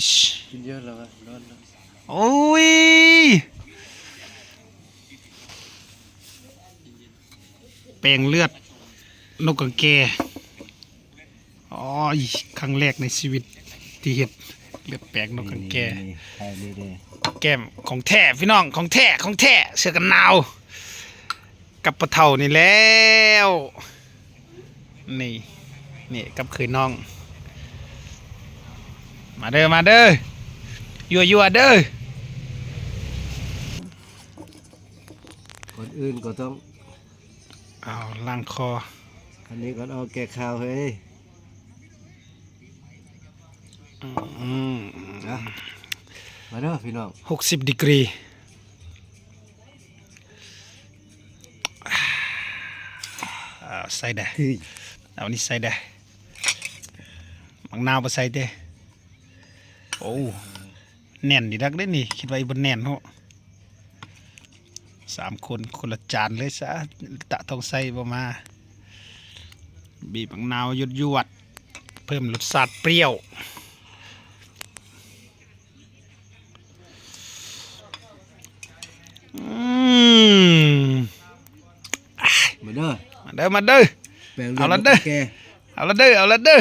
อิชกินเยอะแล้วก็ร้อนโอ้ยแปลงเลือดนกกระแกอ๋อครั้งแรกในชีวิตที่เห็นเลือดแปลงนกกระแกใช่นี่เลยแก้มของแท้พี่น้องของแท้ของแท้เสื้อกันหนาวกับปะเท่านี่แล้วนี่นี่กับเคยน้องมาเด้อมาเด้อยัวเด้อคนอื่นก็ต้องเอาล้างคออันนี้ก็เอาแก้ข้าวเฮ้ยนะมาเด้อพี่น้อง60ดีกรีใส่ได้เอานี่ใส่ได้มังนาวมาใส่เด้โอ้แน่นดีนักได้นี่คิดว่าอีบนแน่นเหรอ3 คนคนละจานเลยซะตะต้องใส่ประมาบีบมังนาวยวดเพิ่มรสชาติเปรี้ยวมาเด้อมาเด้อแปลงเอาละเด้อแกเอาละเด้อ